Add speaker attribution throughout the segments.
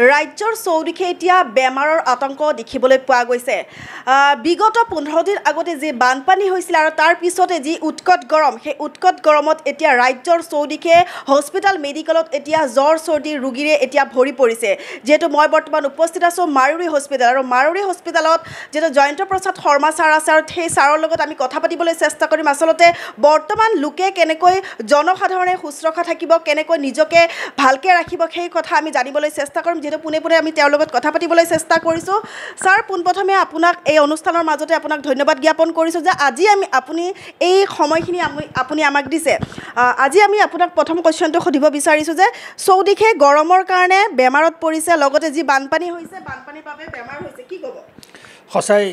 Speaker 1: ৰাজ্যৰ চৌদিশে এতিয়া বেমাৰৰ আতংক দেখিবলৈ পোৱা গৈছে। বিগত 15 দিন আগতে যি বানপানী হৈছিল আৰু তাৰ পিছতে যি উৎকট গৰম, সেই উৎকট গৰমত এতিয়া ৰাজ্যৰ চৌদিশে হস্পিটেল মেডিকেলত এতিয়া জ্বৰ চৰ্দিৰ ৰোগীৰে এতিয়া ভৰি পৰিছে। যেহেতু মই বৰ্তমান উপস্থিত আছোঁ মাৰুৰী হস্পিটেল, আৰু মাৰুৰী হস্পিটেলত যেহেতু জয়ন্ত প্ৰসাদ শৰ্মা ছাৰ আছে, আৰু সেই ছাৰৰ লগত আমি কথা পাতিবলৈ চেষ্টা কৰিম। আচলতে বৰ্তমান লোকে কেনেকৈ জনসাধাৰণে শুশ্ৰূষা থাকিব, কেনেকৈ নিজকে ভালকৈ ৰাখিব, সেই কথা আমি জানিবলৈ চেষ্টা কৰিম। যেহেতু পোনে পোনে আমি তেওঁৰ লগত কথা পাতিবলৈ চেষ্টা কৰিছোঁ। ছাৰ, পোনপ্ৰথমে আপোনাক এই অনুষ্ঠানৰ মাজতে আপোনাক ধন্যবাদ জ্ঞাপন কৰিছোঁ যে আজি আপুনি এই সময়খিনি আপুনি আমাক দিছে। আজি আমি আপোনাক প্ৰথম কুৱেশ্যনটো সুধিব বিচাৰিছোঁ যে চৌদিশে গৰমৰ কাৰণে বেমাৰত পৰিছে, লগতে যি বানপানী হৈছে, বানপানীৰ বাবে বেমাৰ হৈছে, কি ক'ব?
Speaker 2: সঁচাই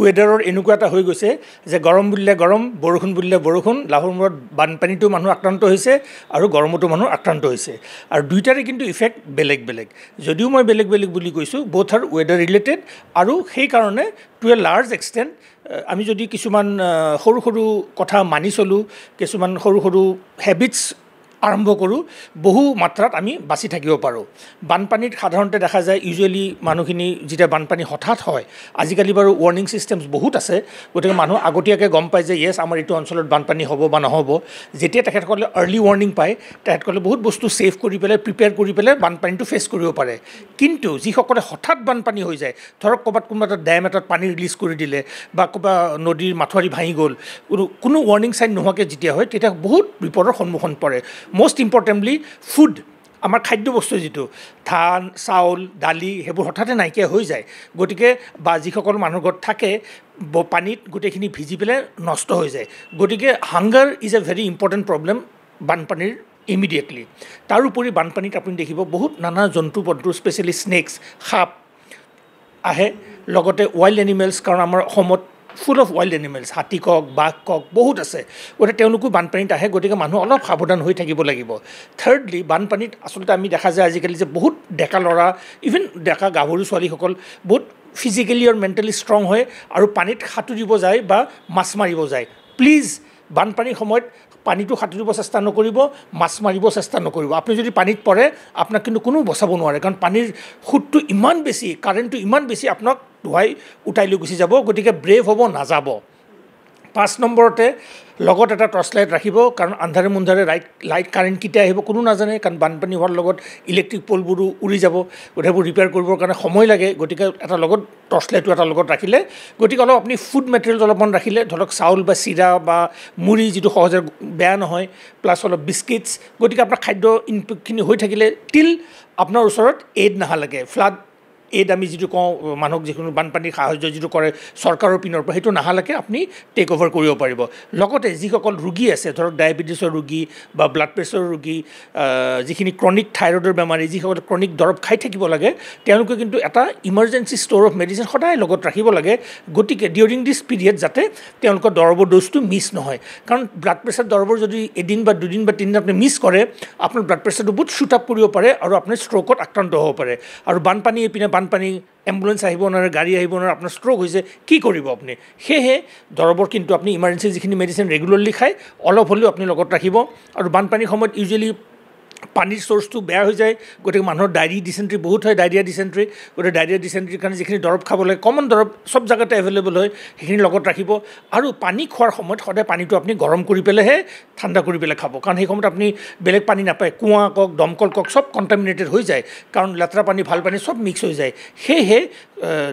Speaker 2: ৱেডাৰৰ এনেকুৱা এটা হৈ গৈছে যে গৰম বুলিলে গৰম, বৰষুণ বুলিলে বৰষুণ, লাহোৰ মূৰত বানপানীটো মানুহ আক্ৰান্ত হৈছে আৰু গৰমতো মানুহ আক্ৰান্ত হৈছে, আৰু দুইটাৰে কিন্তু ইফেক্ট বেলেগ বেলেগ। যদিও মই বেলেগ বেলেগ বুলি কৈছোঁ, বোথ আৰ ৱেডাৰ ৰিলেটেড, আৰু সেইকাৰণে টু এ লাৰ্জ এক্সটেণ্ট আমি যদি কিছুমান সৰু সৰু কথা মানি চলোঁ, কিছুমান সৰু সৰু হেবিটছ আৰম্ভ কৰোঁ, বহু মাত্ৰাত আমি বাচি থাকিব পাৰোঁ। বানপানীত সাধাৰণতে দেখা যায় ইউজুৱেলি মানুহখিনি যেতিয়া বানপানী হঠাৎ হয়, আজিকালি বাৰু ৱাৰ্ণিং ছিষ্টেমছ বহুত আছে, গতিকে মানুহ আগতীয়াকৈ গম পায় যে য়েছ আমাৰ এইটো অঞ্চলত বানপানী হ'ব বা নহ'ব। যেতিয়া তেখেতসকলে আৰ্লি ৱাৰ্ণিং পায়, তেখেতসকলে বহুত বস্তু ছেভ কৰি পেলাই, প্ৰিপেয়াৰ কৰি পেলাই বানপানীটো ফেচ কৰিব পাৰে। কিন্তু যিসকলে হঠাৎ বানপানী হৈ যায়, ধৰক ক'ৰবাত কোনোবা এটা ডেম এটাত পানী ৰিলিজ কৰি দিলে, বা ক'ৰবাত নদীৰ মাথাউৰি ভাঙি গ'ল, কোনো ৱাৰ্ণিং চাইন নোহোৱাকৈ যেতিয়া হয়, তেতিয়া বহুত বিপদৰ সন্মুখীন পৰে। মষ্ট ইম্পৰ্টেণ্টলি ফুড, আমাৰ খাদ্য বস্তু যিটো ধান, চাউল, দালি, সেইবোৰ হঠাতে নাইকিয়া হৈ যায়। গতিকে বা যিসকল মানুহৰ ঘৰত থাকে, পানীত গোটেইখিনি ভিজি পেলাই নষ্ট হৈ যায়। গতিকে hunger is a very important problem বানপানীৰ ইমিডিয়েটলি। তাৰোপৰি বানপানীত আপুনি দেখিব বহুত নানা জন্তু পন্তু, স্পেচিয়েলি স্নেকছ, সাপ আহে, লগতে ৱাইল্ড এনিমেলছ, কাৰণ আমাৰ অসমত ফুল অফ ৱাইল্ড এনিমেলছ, হাতী কওক, বাঘ কওক, বহুত আছে। গতিকে তেওঁলোকো বানপানীত আহে, গতিকে মানুহ অলপ সাৱধান হৈ থাকিব লাগিব। থাৰ্ডলি, বানপানীত আচলতে আমি দেখা যায় আজিকালি যে বহুত ডেকা ল'ৰা, ইভেন ডেকা গাভৰু ছোৱালীসকল বহুত ফিজিকেলি আৰু মেণ্টেলি ষ্ট্ৰং হয় আৰু পানীত সাঁতুৰিব যায় বা মাছ মাৰিব যায়। প্লিজ, বানপানীৰ সময়ত পানীটো সাঁতুৰিব চেষ্টা নকৰিব, মাছ মাৰিব চেষ্টা নকৰিব। আপুনি যদি পানীত পৰে, আপোনাক কিন্তু কোনো বচাব নোৱাৰে, কাৰণ পানীৰ সোঁতটো ইমান বেছি, কাৰেণ্টটো ইমান বেছি, আপোনাক ধুৱাই উঠাই লৈ গুচি যাব। গতিকে ব্ৰেভ হ'ব নাযাব। 5 নম্বৰতে লগত এটা টৰ্চ লাইট ৰাখিব, কাৰণ আন্ধাৰে মুন্ধাৰে লাইট কাৰেণ্ট কেতিয়া আহিব কোনো নাজানে, কাৰণ বানপানী হোৱাৰ লগত ইলেক্ট্ৰিক প'লবোৰো উৰি যাব, গোটেইবোৰ ৰিপেয়াৰ কৰিবৰ কাৰণে সময় লাগে। গতিকে এটা লগত টৰ্চ লাইটো এটা লগত ৰাখিলে, গতিকে অলপ আপুনি ফুড মেটেৰিয়েলছ অলপমান ৰাখিলে, ধৰক চাউল বা চিৰা বা মুড়ি, যিটো সহজে বেয়া নহয়, প্লাছ অলপ বিস্কিটছ। গতিকে আপোনাৰ খাদ্য ইনপুটখিনি হৈ থাকিলে টিল আপোনাৰ ওচৰত এইড নাহালৈকে, ফ্লাড এইড আমি যিটো কওঁ, মানুহক যিকোনো বানপানীৰ সাহায্য যিটো কৰে চৰকাৰৰ পিনৰ পৰা, সেইটো নাহালৈকে আপুনি টেক অভাৰ কৰিব পাৰিব। লগতে যিসকল ৰোগী আছে, ধৰক ডায়েবেটিছৰ ৰোগী বা ব্লাড প্ৰেছাৰৰ ৰোগী, যিখিনি ক্ৰনিক থাইৰয়ডৰ বেমাৰী, যিসকলে ক্ৰনিক দৰৱ খাই থাকিব লাগে, তেওঁলোকে কিন্তু এটা ইমাৰ্জেঞ্চি ষ্ট'ৰ অফ মেডিচিন সদায় লগত ৰাখিব লাগে। গতিকে ডিউৰিং দিছ পিৰিয়ড যাতে তেওঁলোকৰ দৰৱৰ ড'জটো মিছ নহয়, কাৰণ ব্লাড প্ৰেছাৰ দৰৱৰ যদি এদিন বা দুদিন বা তিনিদিন আপুনি মিছ কৰে, আপোনাৰ ব্লাড প্ৰেছাৰটো বহুত শ্বুট আপ কৰিব পাৰে আৰু আপুনি ষ্ট্ৰ'কত আক্ৰান্ত হ'ব পাৰে। আৰু বানপানী এইপিনে বানপানী, এম্বুলেঞ্চ আহিব নোৱাৰে, গাড়ী আহিব নোৱাৰে, আপোনাৰ ষ্ট্ৰ'ক হৈছে, কি কৰিব আপুনি? সেয়েহে দৰৱৰ কিন্তু আপুনি ইমাৰ্জেঞ্চি যিখিনি মেডিচিন ৰেগুলাৰলি খায়, অলপ হ'লেও আপুনি লগত ৰাখিব। আৰু বানপানীৰ সময়ত ইউজুৱেলি পানীৰ চ'ৰ্চটো বেয়া হৈ যায়, গতিকে মানুহৰ ডায়েৰিয়া ডিচেণ্ট্ৰি বহুত হয়, ডায়েৰিয়া ডিচেণ্ট্ৰি। গতিকে ডায়েৰিয়া ডিচেণ্ট্ৰিৰ কাৰণে যিখিনি দৰৱ খাব লাগে, কমন দৰৱ চব জেগাতে এভেইলেবল হয়, সেইখিনি লগত ৰাখিব। আৰু পানী খোৱাৰ সময়ত সদায় পানীটো আপুনি গৰম কৰি পেলাইহে ঠাণ্ডা কৰি পেলাই খাব, কাৰণ সেই সময়ত আপুনি বেলেগ পানী নাপায়, কুঁৱা কওক, দমকল কওক, চব কণ্টামিনেটেড হৈ যায়, কাৰণ লেতেৰা পানী ভাল পানী চব মিক্স হৈ যায়। সেয়েহে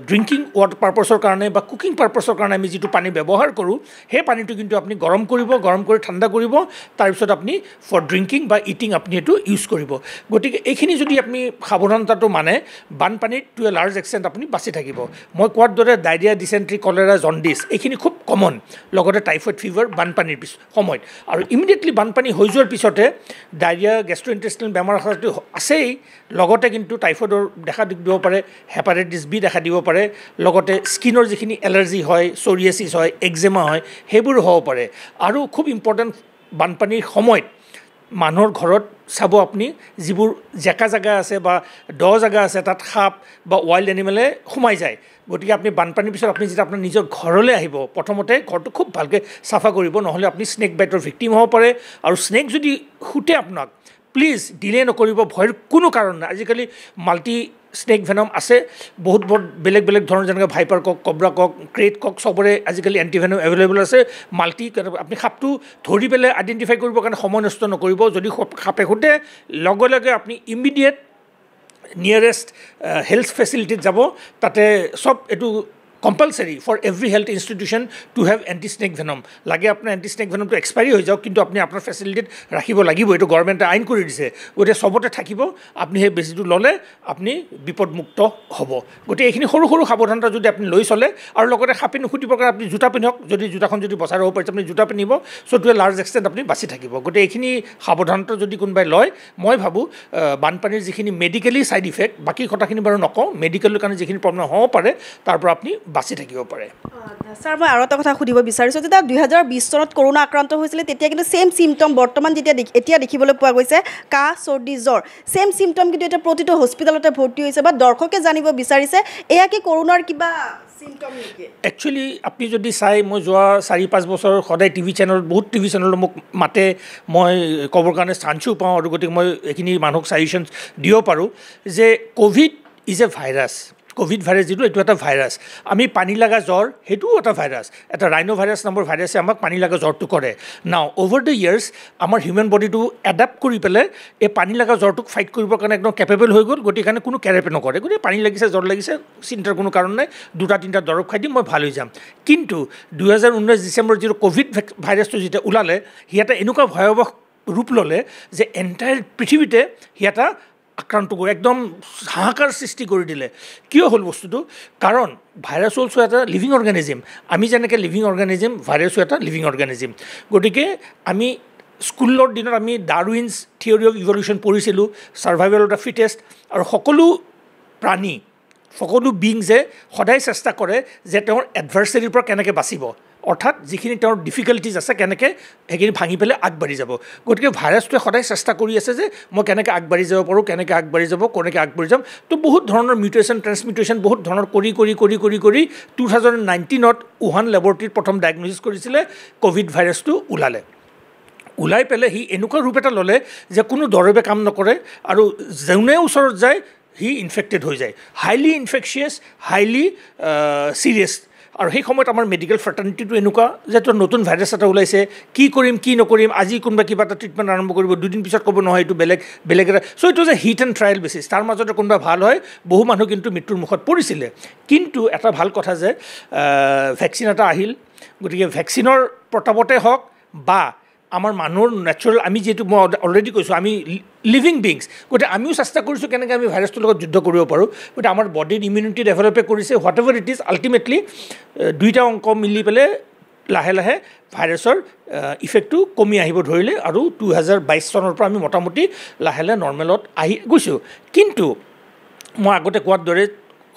Speaker 2: ড্ৰিংকিং ৱাটাৰ পাৰ্পছৰ কাৰণে বা কুকিং পাৰ্পছৰ কাৰণে আমি যিটো পানী ব্যৱহাৰ কৰোঁ, সেই পানীটো কিন্তু আপুনি গৰম কৰিব, গৰম কৰি ঠাণ্ডা কৰিব, তাৰপিছত আপুনি ফৰ ড্ৰিংকিং বা ইটিং আপুনি এইটো ইউজ কৰিব। গতিকে এইখিনি যদি আপুনি সাৱধানতাটো মানে, বানপানীত টু এ লাৰ্জ এক্সটেণ্ট আপুনি বাচি থাকিব। মই কোৱাৰ দৰে ডায়েৰিয়া, ডিচেণ্ট্ৰি, কলেৰা, জণ্ডিছ এইখিনি খুব কমন, লগতে টাইফইড ফিভাৰ বানপানীৰ সময়ত। আৰু ইমিডিয়েটলি বানপানী হৈ যোৱাৰ পিছতে ডায়েৰিয়া, গেষ্ট্ৰ'ইণ্টেষ্টিনেল বেমাৰ আছেই, লগতে কিন্তু টাইফইডৰ দেখা দিব পাৰে, হেপাটাইটিছ বি দেখা দিব পাৰে, লগতে স্কিনৰ যিখিনি এলাৰ্জি হয়, ছৰিয়াছিছ হয়, একজেমা হয়, সেইবোৰো হ'ব পাৰে। আৰু খুব ইম্পৰ্টেণ্ট, বানপানীৰ সময়ত মানুহৰ ঘৰত চাব আপুনি, যিবোৰ জেকা জেগা আছে বা দ জেগা আছে, তাত সাপ বা ৱাইল্ড এনিমেলে সোমাই যায়। গতিকে আপুনি বানপানীৰ পিছত আপুনি যেতিয়া আপোনাৰ নিজৰ ঘৰলৈ আহিব, প্ৰথমতে ঘৰটো খুব ভালকৈ চাফা কৰিব, নহ'লে আপুনি স্নেক বাইটৰ ভিক্টিম হ'ব পাৰে। আৰু স্নেক যদি শুটে আপোনাক, প্লিজ ডিলে নকৰিব ভয়ৰ কোনো কাৰণ নাই আজিকালি মাল্টি স্নেক ভেনম আছে বহুত বেলেগ বেলেগ ধৰণৰ যেনেকৈ ভাইপাৰ কক কব্ৰা কক ক্ৰেট কক চবৰে আজিকালি এণ্টিভেনম এভেইলেবল আছে মাল্টি আপুনি সাপটো ধৰি পেলাই আইডেণ্টিফাই কৰিবৰ কাৰণে সময় নষ্ট নকৰিব যদি সাপে খুটে লগে লগে আপুনি ইমিডিয়েট নিয়াৰেষ্ট হেল্থ ফেচিলিটিত যাব তাতে চব এইটো compulsory for every health institution to have anti snake venom লাগে আপোনাৰ এণ্টি স্নেক ভেনমটো এক্সপায়াৰী হৈ যাওক কিন্তু আপুনি আপোনাৰ ফেচিলিটিত ৰাখিব লাগিব এইটো গভৰ্ণমেণ্টে আইন কৰি দিছে গতিকে চবতে থাকিব আপুনি সেই বেজীটো ল'লে আপুনি বিপদমুক্ত হ'ব গতিকে এইখিনি সৰু সৰু সাৱধানতা যদি আপুনি লৈ চলে আৰু লগতে সাপে নুখুটিবৰ কাৰণে আপুনি জোতা পিন্ধক যদি জোতাখন যদি বচাই ৰ'ব পাৰিছে আপুনি জোতা পিন্ধিব চ' টু এ লাৰ্জ এক্সটেণ্ট আপুনি বাচি থাকিব গতিকে এইখিনি সাৱধানতা যদি কোনোবাই লয় মই ভাবোঁ বানপানীৰ যিখিনি মেডিকেলি ছাইড ইফেক্ট বাকী কথাখিনি বাৰু নকওঁ মেডিকেলৰ কাৰণে যিখিনি প্ৰব্লেম হ'ব পাৰে তাৰ পৰা আপুনি বাচি থাকিব পাৰে
Speaker 1: ছাৰ মই আৰু এটা কথা সুধিব বিচাৰিছোঁ যেতিয়া 2020 চনত কৰোণা আক্ৰান্ত হৈছিলে তেতিয়া কিন্তু ছেইম চিমটম বৰ্তমান যেতিয়া এতিয়া দেখিবলৈ পোৱা গৈছে কাহ চৰ্দি জ্বৰ ছেইম চিমটম কিন্তু এতিয়া প্ৰতিটো হস্পিটেলতে ভৰ্তি হৈছে বা দৰ্শকে জানিব বিচাৰিছে এয়া কি কৰোণাৰ কিবা চিমটম নেকি
Speaker 2: একচুৱেলি আপুনি যদি চাই মই যোৱা 4-5 বছৰ সদায় টিভি চেনেল বহুত টিভি চেনেলত মোক মাতে মই ক'বৰ কাৰণে চান্সো পাওঁ আৰু গতিকে মই এইখিনি মানুহক ছাজেশ্যনছ দিব পাৰোঁ যে Covid is A virus Covid virus যিটো এইটো এটা ভাইৰাছ আমি পানী লগা জ্বৰ সেইটোও এটা ভাইৰাছ এটা ৰাইনো ভাইৰাছ নামৰ ভাইৰাছে আমাক পানী লগা জ্বৰটো কৰে নাও অভাৰ দ্য ইয়াৰ্ছ আমাৰ হিউমেন বডিটো এডাপ্ট কৰি পেলাই এই পানী লগা জ্বৰটোক ফাইট কৰিবৰ কাৰণে একদম কেপেবল হৈ গ'ল গতিকে কাৰণে কোনো কেৰেপে নকৰে গতিকে পানী লাগিছে জ্বৰ লাগিছে চিন্তাৰ কোনো কাৰণ নাই 2-3টা দৰৱ খাই দিম মই ভাল হৈ যাম কিন্তু 2019 ডিচেম্বৰ যিটো ক'ভিড ভাইৰাছটো যেতিয়া ওলালে সি এটা এনেকুৱা ভয়াৱহ ৰূপ ল'লে যে এণ্টায়াৰ পৃথিৱীতে সি এটা আক্ৰান্ত কৰি একদম হাহাকাৰ সৃষ্টি কৰি দিলে কিয় হ'ল বস্তুটো কাৰণ ভাইৰাছ অলছো এটা লিভিং অৰ্গেনিজিম আমি যেনেকৈ লিভিং অৰ্গেনিজিম ভাইৰাছো এটা লিভিং অৰ্গেনিজিম গতিকে আমি স্কুলৰ দিনত আমি ডাৰউইনছ থিয়ৰী অফ ইভলিউশ্যন পঢ়িছিলোঁ ছাৰ্ভাইভেল অফ দ্য ফিটেষ্ট আৰু সকলো প্ৰাণী সকলো বিংছে সদায় চেষ্টা কৰে যে তেওঁৰ এডভাৰ্চাৰীৰ পৰা কেনেকৈ বাচিব অৰ্থাৎ যিখিনি তেওঁৰ ডিফিকাল্টিজ আছে কেনেকৈ সেইখিনি ভাঙি পেলাই আগবাঢ়ি যাব গতিকে ভাইৰাছটোৱে সদায় চেষ্টা কৰি আছে যে মই কেনেকৈ আগবাঢ়ি যাব পাৰোঁ কেনেকৈ আগবাঢ়ি আগবাঢ়ি যাম তো বহুত ধৰণৰ মিউটেশ্যন ট্ৰেন্সমিউটেশ্যন বহুত ধৰণৰ কৰি 2019ত উহান লেবৰেটৰীত প্ৰথম ডায়েগন'চিছ কৰিছিলে ক'ভিড ভাইৰাছটো ওলাই পেলাই সি এনেকুৱা ৰূপ এটা ল'লে যে কোনো দৰৱে কাম নকৰে আৰু যোনে ওচৰত যায় সি ইনফেক্টেড হৈ যায় হাইলি ইনফেকচিয়াছ হাইলি ছিৰিয়াছ আৰু সেই সময়ত আমাৰ মেডিকেল ফ্ৰেটাৰ্নিটিটো এনেকুৱা যে তোৰ নতুন ভাইৰাছ এটা ওলাইছে কি কৰিম কি নকৰিম আজি কোনোবা কিবা এটা ট্ৰিটমেণ্ট আৰম্ভ কৰিব 2 দিন পিছত ক'ব নহয় এইটো বেলেগ এটা চ' এইটো যে হিট এণ্ড ট্ৰায়েল বেচিছ তাৰ মাজতে কোনোবা ভাল হয় বহু মানুহ কিন্তু মৃত্যুৰ মুখত পৰিছিলে কিন্তু এটা ভাল কথা যে ভেকচিন এটা আহিল গতিকে ভেকচিনৰ প্ৰতাপতে হওক বা আমাৰ মানুহৰ নেচাৰেল আমি যিহেতু মই অলৰেডি কৈছোঁ আমি লিভিং বিংছ গতিকে আমিও চেষ্টা কৰিছোঁ কেনেকৈ আমি ভাইৰাছটোৰ লগত যুদ্ধ কৰিব পাৰোঁ গতিকে আমাৰ বডিৰ ইমিউনিটি ডেভেলপে কৰিছে what ever it is ultimately 2টা অংক মিলি পেলাই লাহে লাহে ভাইৰাছৰ ইফেক্টটো কমি আহিব ধৰিলে আৰু 2022 চনৰ পৰা আমি মোটামুটি লাহে লাহে নৰ্মেলত আহি গৈছোঁ কিন্তু মই আগতে কোৱাৰ দৰে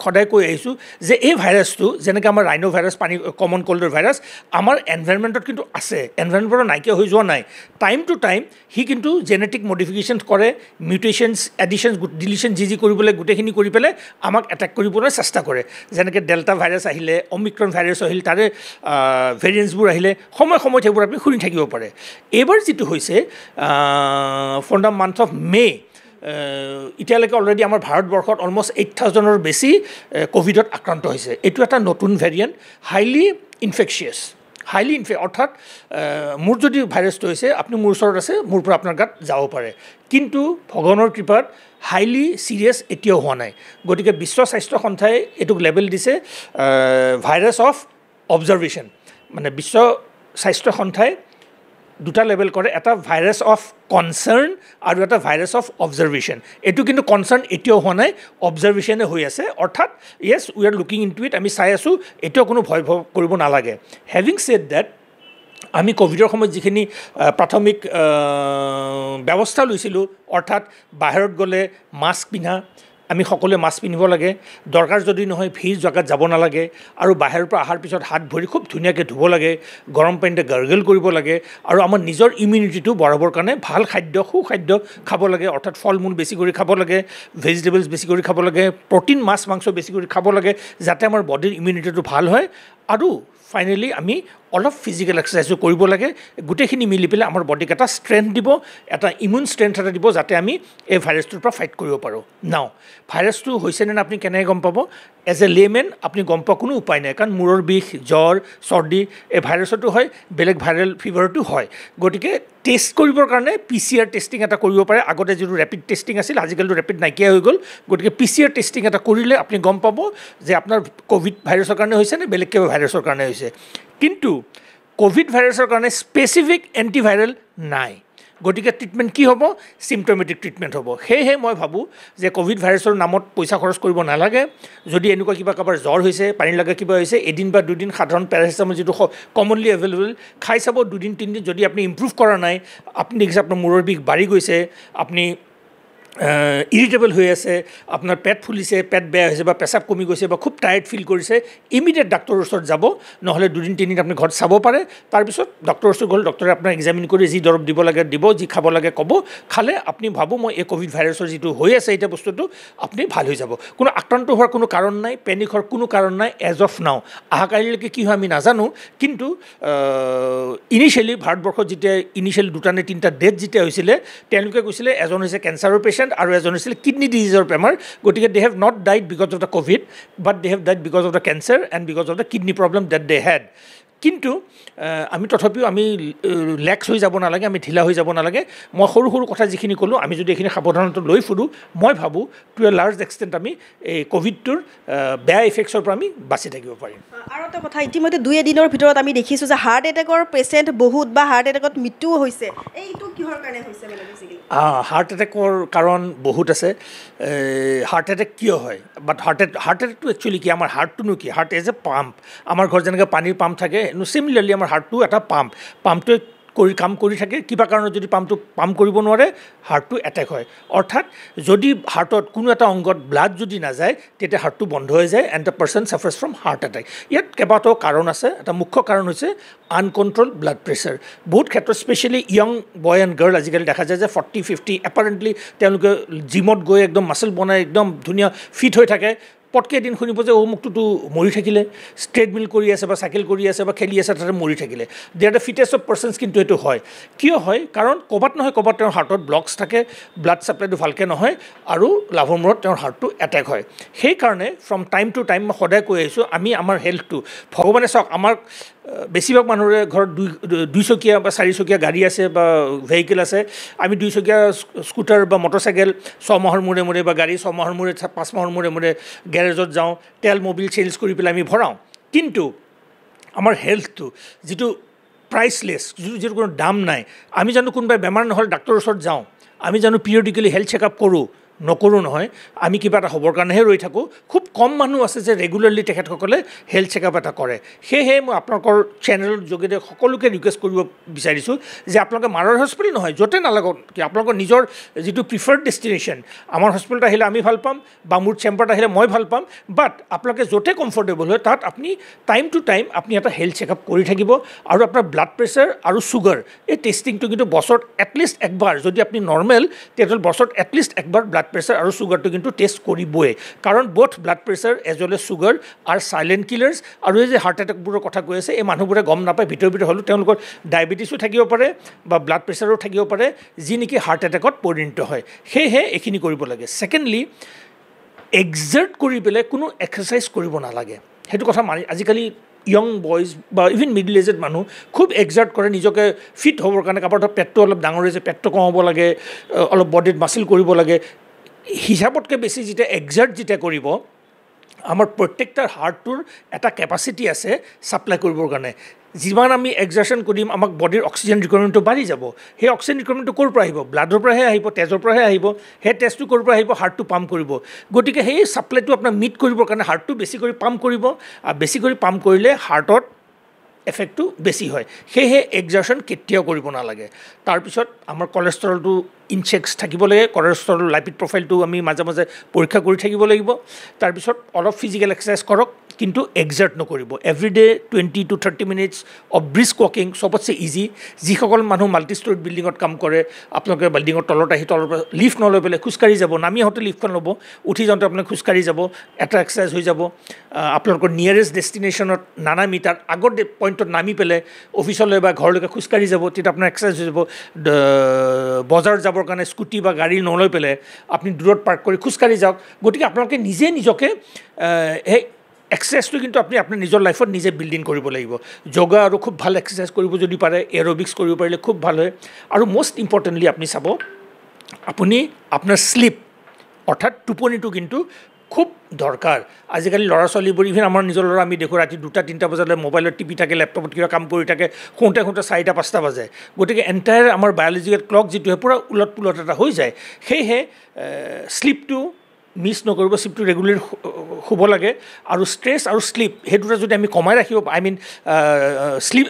Speaker 2: সদায় কৈ আহিছোঁ যে এই ভাইৰাছটো যেনেকৈ আমাৰ ৰাইনো ভাইৰাছ পানী কমন কল্ডৰ ভাইৰাছ আমাৰ এনভাইৰনমেণ্টত কিন্তু আছে এনভাইৰনমেণ্টৰ নাইকিয়া হৈ যোৱা নাই টাইম টু টাইম সি কিন্তু জেনেটিক মডিফিকেশ্যনছ কৰে মিউটেশ্যনছ এডিশ্যনছ ডিলিশ্যন যি কৰিব লাগে গোটেইখিনি কৰি পেলাই আমাক এটেক কৰিবলৈ চেষ্টা কৰে যেনেকৈ ডেল্টা ভাইৰাছ আহিলে অমিক্ৰন ভাইৰাছ আহিল তাৰে ভেৰিয়েণ্টছবোৰ আহিলে সময়ত সেইবোৰ আপুনি শুনি থাকিব পাৰে এইবাৰ যিটো হৈছে for the month of May' এতিয়ালৈকে অলৰেডি আমাৰ ভাৰতবৰ্ষত অলমষ্ট 8,000ৰ বেছি ক'ভিডত আক্ৰান্ত হৈছে এইটো এটা নতুন ভেৰিয়েণ্ট হাইলি ইনফেকচিয়াছ অৰ্থাৎ মোৰ যদি ভাইৰাছটো হৈছে আপুনি মোৰ ওচৰত আছে মোৰ পৰা আপোনাৰ গাত যাব পাৰে কিন্তু ভগৱানৰ কৃপাত হাইলি ছিৰিয়াছ এতিয়াও হোৱা নাই গতিকে বিশ্ব স্বাস্থ্য সংস্থাই এইটোক লেবেল দিছে ভাইৰাছ অফ অবজাৰ্ভেশ্যন মানে বিশ্ব স্বাস্থ্য সংস্থাই 2টা লেবেল কৰে এটা ভাইৰাছ অফ কনচাৰ্ণ আৰু এটা ভাইৰাছ অফ অবজাৰ্ভেশ্যন এইটো কিন্তু কনচাৰ্ণ এতিয়াও হোৱা নাই অবজাৰ্ভেশ্যনে হৈ আছে অৰ্থাৎ yes we are looking into it আমি চাই আছোঁ এতিয়াও কোনো ভয় কৰিব নালাগে হেভিং ছেড ডেট আমি ক'ভিডৰ সময়ত যিখিনি প্ৰাথমিক ব্যৱস্থা লৈছিলোঁ অৰ্থাৎ বাহিৰত গ'লে মাস্ক পিন্ধা আমি সকলোৱে মাস্ক পিন্ধিব লাগে দৰকাৰ যদি নহয় ভিৰ জেগাত যাব নালাগে আৰু বাহিৰৰ পৰা অহাৰ পিছত হাত ভৰি খুব ধুনীয়াকৈ ধুব লাগে গৰম পানীতে গাৰ্গল কৰিব লাগে আৰু আমাৰ নিজৰ ইমিউনিটিটো বঢ়াবৰ কাৰণে ভাল খাদ্য সুখাদ্য খাব লাগে অৰ্থাৎ ফল মূল বেছি কৰি খাব লাগে ভেজিটেবলছ বেছি কৰি খাব লাগে প্ৰটিন মাছ মাংস বেছি কৰি খাব লাগে যাতে আমাৰ বডিৰ ইমিউনিটিটো ভাল হয় আৰু ফাইনেলি আমি অলপ ফিজিকেল এক্সাৰচাইজো কৰিব লাগে গোটেইখিনি মিলি পেলাই আমাৰ বডিক এটা ষ্ট্ৰেংথ দিব এটা ইমিউন ষ্ট্ৰেংথ এটা দিব যাতে আমি এই ভাইৰাছটোৰ পৰা ফাইট কৰিব পাৰোঁ নাও ভাইৰাছটো হৈছে নে আপুনি কেনেকৈ গম পাব এজ এ লেমেন আপুনি গম পোৱা কোনো উপায় নাই কাৰণ মূৰৰ বিষ জ্বৰ চৰ্দি এই ভাইৰাছতো হয় বেলেগ ভাইৰেল ফিভাৰটো হয় গতিকে টেষ্ট কৰিবৰ কাৰণে PCR টেষ্টিং এটা কৰিব পাৰে আগতে যিটো ৰেপিড টেষ্টিং আছিল আজিকালিতো ৰেপিড নাইকিয়া হৈ গ'ল গতিকে PCR টেষ্টিং এটা কৰিলে আপুনি গম পাব যে আপোনাৰ ক'ভিড ভাইৰাছৰ কাৰণে হৈছে নে বেলেগ কিবা ভাইৰাছৰ কাৰণে হৈছে কিন্তু ক'ভিড ভাইৰাছৰ কাৰণে স্পেচিফিক এণ্টিভাইৰেল নাই গতিকে ট্ৰিটমেণ্ট কি হ'ব চিম্পটমেটিক ট্ৰিটমেণ্ট হ'ব সেয়েহে মই ভাবোঁ যে ক'ভিড ভাইৰাছৰ নামত পইচা খৰচ কৰিব নালাগে যদি এনেকুৱা কিবা কাৰোবাৰ জ্বৰ হৈছে পানী লগা কিবা হৈছে এদিন বা দুদিন সাধাৰণ পেৰাচিটামল যিটো কমনলি এভেইলেবল খাই চাব দুদিন তিনিদিন যদি আপুনি ইম্প্ৰুভ কৰা নাই আপুনি দেখিছে আপোনাৰ মূৰৰ বিষ বাঢ়ি গৈছে আপুনি ইৰিটেবল হৈ আছে আপোনাৰ পেট ফুলিছে পেট বেয়া হৈছে বা পেচাব কমি গৈছে বা খুব টায়াৰ্ড ফিল কৰিছে ইমিডিয়েট ডাক্তৰৰ ওচৰত যাব নহ'লে দুদিন তিনিদিন আপুনি ঘৰত চাব পাৰে তাৰপিছত ডক্তৰৰ ওচৰত গ'লে ডক্তৰে আপোনাক এক্সামিন কৰি যি দৰৱ দিব লাগে দিব যি খাব লাগে ক'ব খালে আপুনি ভাবোঁ মই এই ক'ভিড ভাইৰাছৰ যিটো হৈ আছে এতিয়া বস্তুটো আপুনি ভাল হৈ যাব কোনো আক্ৰান্ত হোৱাৰ কোনো কাৰণ নাই পেনিক হোৱাৰ কোনো কাৰণ নাই এজ অফ নাও অহাকালিলৈকে কি হয় আমি নাজানো কিন্তু ইনিচিয়েলি ভাৰতবৰ্ষত যেতিয়া ইনিচিয়েলি 2টা নে 3টা ডেথ যেতিয়া হৈছিলে তেওঁলোকে কৈছিলে এজন হৈছে কেঞ্চাৰৰ পেচেণ্ট আৰু এজন হৈছিলে কিডনি ডিজিজৰ বেমাৰ গতিকে they have not died because of the COVID but they have died because of the cancer and because of the kidney problem that they had কিন্তু আমি তথাপিও আমি লেক্স হৈ যাব নালাগে আমি ঢিলা হৈ যাব নালাগে মই সৰু সৰু কথা যিখিনি ক'লোঁ আমি যদি এইখিনি সাৱধানতা লৈ ফুৰোঁ মই ভাবোঁ টু এ লাৰ্জ এক্সটেণ্ট আমি এই ক'ভিডটোৰ বেয়া ইফেক্টছৰ পৰা আমি বাচি থাকিব পাৰিম
Speaker 1: আৰু এটা কথা ইতিমধ্যে 2 এদিনৰ ভিতৰত আমি দেখিছোঁ যে হাৰ্ট এটেকৰ পেচেণ্ট বহুত বা হাৰ্ট এটেকত মৃত্যুও হৈছে এইটো কিহৰ কাৰণে হৈছে মানে বেছিকেলি
Speaker 2: হাৰ্ট এটেকৰ কাৰণ বহুত আছে হাৰ্ট এটেক কিয় হয় বাট হাৰ্ট এটেকটো একচুৱেলি কি আমাৰ হাৰ্টটোনো কি হাৰ্ট এজ এ পাম্প আমাৰ ঘৰত যেনেকৈ পানীৰ পাম্প থাকে চিমিলাৰলি আমাৰ হাৰ্টটো এটা পাম্পটোৱে কাম কৰি থাকে কিবা কাৰণত যদি পাম্পটো পাম্প কৰিব নোৱাৰে হাৰ্টটো এটেক হয় অৰ্থাৎ যদি হাৰ্টত কোনো এটা অংগত ব্লাড যদি নাযায় তেতিয়া হাৰ্টটো বন্ধ হৈ যায় and the person suffers from heart attack ইয়াত কেইবাটাও কাৰণ আছে এটা মুখ্য কাৰণ হৈছে আনকণ্ট্ৰল ব্লাড প্ৰেছাৰ বহুত ক্ষেত্ৰত specially young boy and girl আজিকালি দেখা যায় যে 40-50 এপাৰেণ্টলি তেওঁলোকে জিমত গৈ একদম মাচল বনাই একদম ধুনীয়া ফিট হৈ থাকে পটকৈ এদিন শুনিব যে অমুকটোতো মৰি থাকিলে ট্ৰেডমিল কৰি আছে বা চাইকেল কৰি আছে বা খেলি আছে তাতে মৰি থাকিলে they are the fittest of persons কিন্তু এইটো হয় কিয় হয় কাৰণ ক'ৰবাত নহয় ক'ৰবাত তেওঁৰ হাৰ্টত ব্লকছ থাকে ব্লাড ছাপ্লাইটো ভালকৈ নহয় আৰু লাভৰ মূৰত তেওঁৰ হাৰ্টটো এটেক হয় সেইকাৰণে ফ্ৰম টাইম টু টাইম মই সদায় কৈ আহিছোঁ আমি আমাৰ হেল্থটো ভগৱানে চাওক আমাক বেছিভাগ মানুহৰে ঘৰত 2 চকীয়া বা 4 চকীয়া গাড়ী আছে বা ভেহিকেল আছে আমি 2 চকীয়া স্কুটাৰ বা মটৰচাইকেল 6 মাহৰ মূৰে মূৰে বা গাড়ী 6 মাহৰ মূৰে 5 মাহৰ মূৰে মূৰে গেৰেজত যাওঁ তেল মবিল চেঞ্জ কৰি পেলাই আমি ভৰাওঁ কিন্তু আমাৰ হেল্থটো যিটো প্ৰাইচলেছ যিটো কোনো দাম নাই আমি জানো কোনোবাই বেমাৰ নহ'লে ডাক্তৰৰ ওচৰত যাওঁ আমি জানো পিৰিয়ডিকেলি হেল্থ চেকআপ কৰোঁ নকৰোঁ নহয় আমি কিবা এটা হ'বৰ কাৰণেহে ৰৈ থাকোঁ খুব কম মানুহ আছে যে ৰেগুলাৰলি তেখেতসকলে হেল্থ চেকআপ এটা কৰে সেয়েহে মই আপোনালোকৰ চেনেলৰ যোগেদি সকলোকে ৰিকুৱেষ্ট কৰিব বিচাৰিছোঁ যে আপোনালোকে মাৰৰ হস্পিটেল নহয় য'তে নালাগক কি আপোনালোকৰ নিজৰ যিটো প্ৰিফাৰ্ড ডেষ্টিনেশ্যন আমাৰ হস্পিটেলত আহিলে আমি ভাল পাম বা মোৰ চেম্বাৰত আহিলে মই ভাল পাম বাট আপোনালোকে য'তে কমফৰ্টেবল হয় তাত আপুনি টাইম টু টাইম আপুনি এটা হেল্থ চেকআপ কৰি থাকিব আৰু আপোনাৰ ব্লাড প্ৰেছাৰ আৰু ছুগাৰ এই টেষ্টিংটো কিন্তু বছৰত এটলিষ্ট একবাৰ যদি আপুনি নৰ্মেল তেতিয়াহ'লে বছৰত এটলিষ্ট একবাৰ ব্লাড প্ৰেছাৰ আৰু ছুগাৰটো কিন্তু টেষ্ট কৰিবই কাৰণ both blood pressure as well as sugar are silent killers আৰু এই যে হাৰ্ট এটেকবোৰৰ কথা কৈ আছে এই মানুহবোৰে গম নাপায় ভিতৰে হ'লেও তেওঁলোকৰ ডায়েবেটিছো থাকিব পাৰে বা ব্লাড প্ৰেছাৰো থাকিব পাৰে যি নেকি হাৰ্ট এটেকত পৰিণত হয় সেয়েহে এইখিনি কৰিব লাগে ছেকেণ্ডলি এক্সাৰ্ট কৰি পেলাই কোনো এক্সাৰচাইজ কৰিব নালাগে সেইটো কথা মানি আজিকালি য়ং বয়জ বা ইভিন মিডিল এজেড মানুহ খুব এক্সাৰ্ট কৰে নিজকে ফিট হ'বৰ কাৰণে কাৰোবাৰ ধৰক পেটটো অলপ ডাঙৰ হৈছে পেটটো কমাব লাগে অলপ বডিত মাচল কৰিব লাগে হিচাপতকৈ বেছি যেতিয়া এক্সাৰ্ট যেতিয়া কৰিব আমাৰ প্ৰত্যেকটাৰ হাৰ্টটোৰ এটা কেপাচিটি আছে ছাপ্লাই কৰিবৰ কাৰণে যিমান আমি এক্সাৰশ্যন কৰিম আমাক বডিৰ অক্সিজেন ৰিকুৱাৰমেণ্টটো বাঢ়ি যাব সেই অক্সিজেন ৰিকুৱাৰমেণ্টটো ক'ৰ পৰা আহিব ব্লাডৰ পৰাহে আহিব তেজৰ পৰাহে আহিব সেই তেজটো ক'ৰ পৰা আহিব হাৰ্টটো পাম্প কৰিব গতিকে সেই ছাপ্লাইটো আপোনাৰ মিট কৰিবৰ কাৰণে হাৰ্টটো বেছি কৰি পাম্প কৰিব আৰু বেছি কৰি পাম্প কৰিলে হাৰ্টত এফেক্টটো বেছি হয় সেয়েহে এক্সাৰশ্যন কেতিয়াও কৰিব নালাগে তাৰপিছত আমাৰ কলেষ্ট্ৰলটো ইনচেক্স থাকিব লাগে কলেষ্ট্ৰল লাইপিড প্ৰফাইলটো আমি মাজে মাজে পৰীক্ষা কৰি থাকিব লাগিব তাৰপিছত অলপ ফিজিকেল এক্সাৰচাইজ কৰক কিন্তু এক্সাৰ্ট নকৰিব everyday 20 to 30 minutes of brisk ৱাকিং চবতছে ইজি যিসকল মানুহ মাল্টি ষ্টৰিড বিল্ডিঙত কাম কৰে আপোনালোকে বিল্ডিঙৰ তলত আহি তলৰ পৰা লিফ্ট নলৈ পেলাই খোজকাঢ়ি যাব নামি আহোঁতে লিফ্টখন ল'ব উঠি যাওঁতে আপোনালোকে খোজকাঢ়ি যাব এটা এক্সাৰচাইজ হৈ যাব আপোনালোকৰ নিয়েৰেষ্ট ডেষ্টিনেশ্যনত নানামি তাৰ আগৰ পইণ্টত নামি পেলাই অফিচলৈ বা ঘৰলৈকে খোজকাঢ়ি যাব তেতিয়া আপোনাৰ এক্সাৰচাইজ হৈ যাব বজাৰ যাবৰ কাৰণে স্কুটি বা গাড়ী নলৈ পেলাই আপুনি দূৰত পাৰ্ক কৰি খোজকাঢ়ি যাওক গতিকে আপোনালোকে নিজে নিজকে সেই এক্সাৰচাইজটো কিন্তু আপুনি আপোনাৰ নিজৰ লাইফত নিজে বিল্ডিং কৰিব লাগিব যোগা আৰু খুব ভাল এক্সাৰচাইজ কৰিব যদি পাৰে এৰবিক্স কৰিব পাৰিলে খুব ভাল হয় আৰু মষ্ট ইম্পৰ্টেণ্টলি আপুনি চাব আপুনি আপোনাৰ শ্লিপ অৰ্থাৎ টোপনিটো কিন্তু খুব দৰকাৰ আজিকালি ল'ৰা ছোৱালীবোৰ ইভেন আমাৰ নিজৰ ল'ৰা আমি দেখোঁ ৰাতি 2-3 বজালৈ মোবাইলত টিপি থাকে লেপটপত কিবা কাম কৰি থাকে শুওঁতে 4-5 বাজে গতিকে এণ্টায়াৰ আমাৰ বায়'লজিকেল ক্লক যিটো পূৰা উলট পুলট এটা হৈ যায় সেয়েহে শ্লিপটো মিছ নকৰিব শ্লিপটো ৰেগুলাৰ শুব লাগে আৰু ষ্ট্ৰেছ আৰু শ্লিপ সেই দুটা যদি আমি কমাই ৰাখিব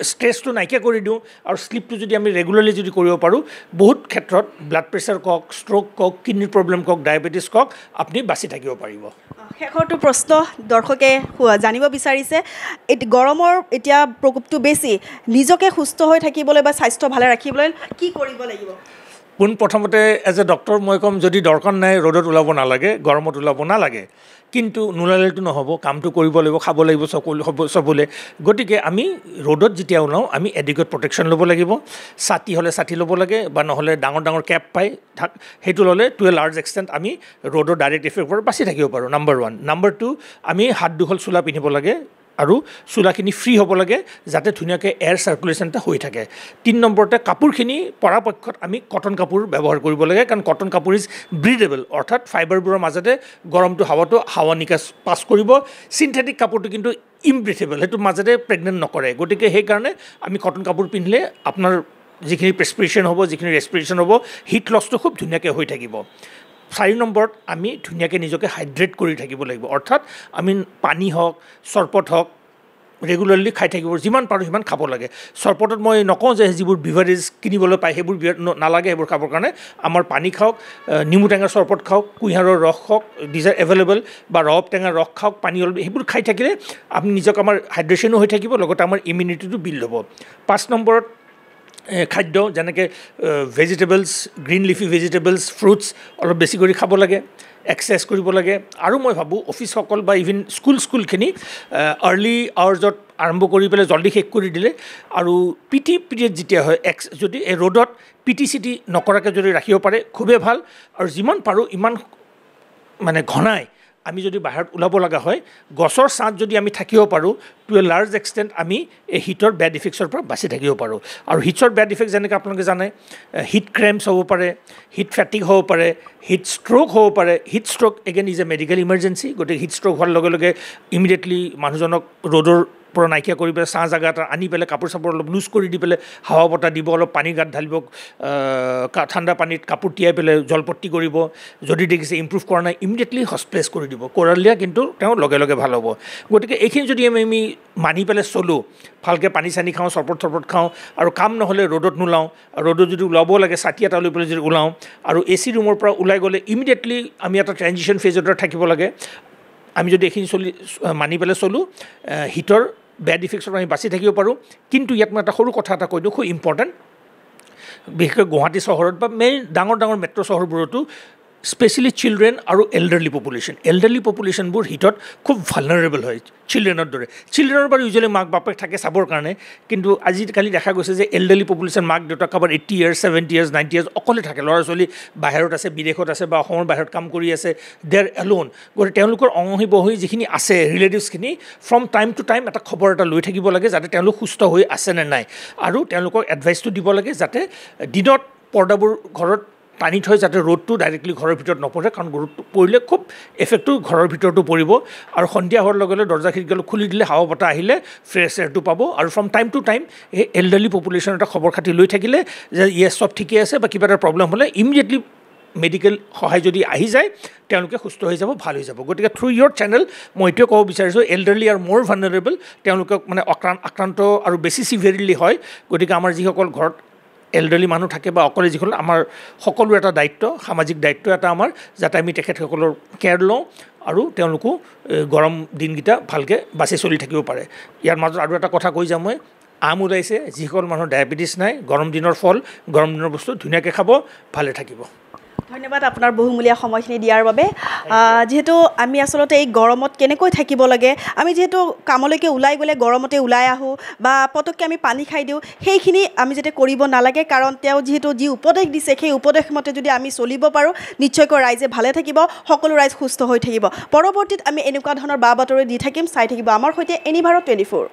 Speaker 2: ষ্ট্ৰেছটো নাইকিয়া কৰি দিওঁ আৰু শ্লিপটো যদি আমি ৰেগুলাৰলি যদি কৰিব পাৰোঁ বহুত ক্ষেত্ৰত ব্লাড প্ৰেছাৰ কওক ষ্ট্ৰ'ক কওক কিডনিৰ প্ৰব্লেম কওক ডায়েবেটিছ কওক আপুনি বাচি থাকিব পাৰিব
Speaker 1: শেষৰটো প্ৰশ্ন দৰ্শকে জানিব বিচাৰিছে গৰমৰ এতিয়া প্ৰকোপটো বেছি নিজকে সুস্থ হৈ থাকিবলৈ বা স্বাস্থ্য ভালে ৰাখিবলৈ কি কৰিব লাগিব
Speaker 2: পোনপ্ৰথমতে এজ এ ডক্টৰ মই ক'ম যদি দৰকাৰ নাই ৰ'দত ওলাব নালাগে গৰমত ওলাব নালাগে কিন্তু নোলালেতো নহ'ব কামটো কৰিব লাগিব খাব লাগিব চবলে গতিকে আমি ৰ'দত যেতিয়া ওলাওঁ আমি এডিকুৱেট প্ৰটেকশ্যন ল'ব লাগিব ছাতি হ'লে ছাতি ল'ব লাগে বা নহ'লে ডাঙৰ ডাঙৰ কেপ পায় সেইটো ল'লে টু এ লাৰ্জ এক্সটেণ্ট আমি ৰ'দৰ ডাইৰেক্ট ইফেক্টৰ পৰা বাচি থাকিব পাৰোঁ নাম্বাৰ 1 নাম্বাৰ 2 আমি হাত দুখন চোলা পিন্ধিব লাগে আৰু চোলাখিনি ফ্ৰী হ'ব লাগে যাতে ধুনীয়াকৈ এয়াৰ চাৰ্কুলেশ্যন এটা হৈ থাকে 3 নম্বৰতে কাপোৰখিনি পৰাপক্ষত আমি কটন কাপোৰ ব্যৱহাৰ কৰিব লাগে কাৰণ কটন কাপোৰ ইজ ব্ৰিডেবল অৰ্থাৎ ফাইবাৰবোৰৰ মাজতে গৰমটো হাৱা নিকাছ পাছ কৰিব চিন্থেটিক কাপোৰটো কিন্তু ইমব্ৰিথেবল সেইটো মাজতে প্ৰেগনেণ্ট নকৰে গতিকে সেইকাৰণে আমি কটন কাপোৰ পিন্ধিলে আপোনাৰ যিখিনি প্ৰেছপিৰেশ্যন হ'ব যিখিনি ৰেছপিৰেশ্যন হ'ব হিট লছটো খুব ধুনীয়াকৈ হৈ থাকিব 4 নম্বৰত আমি ধুনীয়াকৈ নিজকে হাইড্ৰেট কৰি থাকিব লাগিব অৰ্থাৎ আমি পানী হওক চৰবত হওক ৰেগুলাৰলি খাই থাকিব যিমান পাৰোঁ সিমান খাব লাগে চৰবতত মই নকওঁ যে যিবোৰ বিভাৰেজ কিনিবলৈ পায় সেইবোৰ নালাগে সেইবোৰ খাবৰ কাৰণে আমাৰ পানী খাওক নেমু টেঙাৰ চৰবত খাওক কুঁহিয়াৰৰ ৰস খাওক দিজ আৰ এভেইলেবল বা ৰব টেঙাৰ ৰস খাওক পানী অলপ সেইবোৰ খাই থাকিলে আপুনি নিজক আমাৰ হাইড্ৰেশ্যনো হৈ থাকিব লগতে আমাৰ ইমিউনিটিটো বিল্ড হ'ব 5 নম্বৰত খাদ্য যেনেকৈ vegetables green leafy vegetables fruits অলপ বেছি কৰি খাব লাগে এক্সাৰচাইজ কৰিব লাগে আৰু মই ভাবোঁ অফিচসকল বা ইভিন স্কুলখিনি আৰ্লি আৱাৰ্ছত আৰম্ভ কৰি পেলাই জল্দি শেষ কৰি দিলে আৰু পিটি পিৰিয়ড যেতিয়া হয় যদি এই ৰ'দত পিটি চিটি নকৰাকৈ যদি ৰাখিব পাৰে খুবেই ভাল আৰু যিমান পাৰোঁ ইমান মানে ঘনাই আমি যদি বাহিৰত ওলাব লগা হয় গছৰ ছাঁত যদি আমি থাকিব পাৰোঁ টু এ লাৰ্জ এক্সটেণ্ট আমি এই হিটৰ বেড ইফেক্টছৰ পৰা বাচি থাকিব পাৰোঁ আৰু হিটৰ বেড ইফেক্ট যেনেকৈ আপোনালোকে জানে হিট ক্ৰেম্পছ হ'ব পাৰে হিট ফেটিক হ'ব পাৰে হিট ষ্ট্ৰ'ক হ'ব পাৰে heat stroke again is a medical emergency গতিকে হিট ষ্ট্ৰ'ক হোৱাৰ লগে লগে ইমিডিয়েটলি মানুহজনক ৰ'দৰ পৰা নাইকিয়া কৰি পেলাই ছাঁ জেগা এটা আনি পেলাই কাপোৰ চাপোৰ অলপ লুজ কৰি দি পেলাই হাৱা বতাহ দিব অলপ পানী গাত ঢালিব ঠাণ্ডা পানীত কাপোৰ তিয়াই পেলাই জলপট্টি কৰিব যদি দেখিছে ইম্প্ৰুভ কৰা নাই ইমিডিয়েটলি হস্পিটেলাইজ কৰি দিব কৰালিয়া কিন্তু তেওঁ লগে লগে ভাল হ'ব গতিকে এইখিনি যদি আমি মানি পেলাই চলোঁ ভালকৈ পানী চানী খাওঁ চৰবত খাওঁ আৰু কাম নহ'লে ৰ'দত নোলাওঁ ৰ'দত যদি ওলাব লাগে ছাতি এটা লৈ পেলাই যদি ওলাওঁ আৰু এ চি ৰুমৰ পৰা ওলাই গ'লে ইমিডিয়েটলি আমি এটা ট্ৰেনজিশ্যন ফেজত থাকিব লাগে আমি যদি এইখিনি মানি পেলাই চলোঁ হিটৰ বেড ইফেক্টছৰ আমি বাচি থাকিব পাৰোঁ কিন্তু ইয়াত মই এটা সৰু কথা এটা কৈ দিওঁ খুব ইম্পৰ্টেণ্ট বিশেষকৈ গুৱাহাটী চহৰত বা ডাঙৰ মেট্ৰ' চহৰবোৰতো স্পেচিয়েলি চিলড্ৰেন আৰু এল্ডাৰলি পপুলেশ্যনবোৰ হিটত খুব ভালনাৰেবল হয় চিলড্ৰেনৰ দৰে চিলড্ৰেনৰ বাৰু ইউজুৱেলি মাক বাপেক থাকে চাবৰ কাৰণে কিন্তু আজিকালি দেখা গৈছে যে এল্ডাৰলি পপুলেশ্যন মাক দেউতাক কাৰোবাৰ 80 years 70 years 90 years অকলে থাকে ল'ৰা ছোৱালী বাহিৰত আছে বিদেশত আছে বা অসমৰ বাহিৰত কাম কৰি আছে দে আৰ এলোন গতিকে তেওঁলোকৰ অঙহী বহী যিখিনি আছে ৰিলেটিভছখিনি ফ্ৰম টাইম টু টাইম এটা খবৰ এটা লৈ থাকিব লাগে যাতে তেওঁলোক সুস্থ হৈ আছে নে নাই আৰু তেওঁলোকক এডভাইচটো দিব লাগে যাতে দিনত পৰ্দাবোৰ ঘৰত টানি থৈ যাতে ৰ'দটো ডাইৰেক্টলি ঘৰৰ ভিতৰত নপৰে কাৰণ ৰ'দটো পৰিলে খুব এফেক্টটো ঘৰৰ ভিতৰতো পৰিব আৰু সন্ধিয়া হোৱাৰ লগে লগে দৰ্জা খিৰিকী খুলি দিলে হাৱা বতাহ আহিলে ফ্ৰেছ এয়াৰটো পাব আৰু ফ্ৰম টাইম টু টাইম এই এল্ডাৰলি পপুলেশ্যন এটা খবৰ খাতি লৈ থাকিলে যে ইয়েছ চব ঠিকে আছে বা কিবা এটা প্ৰব্লেম হ'লে ইমিডিয়েটলি মেডিকেল সহায় যদি আহি যায় তেওঁলোকে সুস্থ হৈ যাব ভাল হৈ যাব গতিকে থ্ৰু ইয়ৰ চেনেল মই এইটোৱে ক'ব বিচাৰিছোঁ এল্ডাৰলি আৰু মোৰ ভালনাৰেবল তেওঁলোকক মানে আক্ৰান্ত আৰু বেছি চিভিয়াৰলি হয় গতিকে আমাৰ যিসকল ঘৰত এল্ডাৰলি মানুহ থাকে বা অকলে যিসকল আমাৰ সকলো এটা দায়িত্ব সামাজিক দায়িত্ব এটা আমাৰ যাতে আমি তেখেতসকলৰ কেয়াৰ লওঁ আৰু তেওঁলোকো গৰম দিনকেইটা ভালকৈ বাছি চলি থাকিব পাৰে ইয়াৰ মাজত আৰু এটা কথা কৈ যাম মই আম ওলাইছে যিসকল মানুহৰ ডায়েবেটিছ নাই গৰম দিনৰ ফল গৰম দিনৰ বস্তু ধুনীয়াকৈ খাব ভালে থাকিব
Speaker 1: ধন্যবাদ আপোনাৰ বহুমূলীয়া সময়খিনি দিয়াৰ বাবে যেহেতু আমি আচলতে এই গৰমত কেনেকৈ থাকিব লাগে আমি যেহেতু কামলৈকে ওলাই গ'লে গৰমতে ওলাই আহোঁ বা পটককৈ আমি পানী খাই দিওঁ সেইখিনি আমি যাতে কৰিব নালাগে কাৰণ তেওঁ যিহেতু যি উপদেশ দিছে সেই উপদেশ মতে যদি আমি চলিব পাৰোঁ নিশ্চয়কৈ ৰাইজে ভালে থাকিব সকলো ৰাইজ সুস্থ হৈ থাকিব পৰৱৰ্তীত আমি এনেকুৱা ধৰণৰ বা বাতৰি দি থাকিম চাই থাকিব আমাৰ সৈতে এনি ভাৰত 24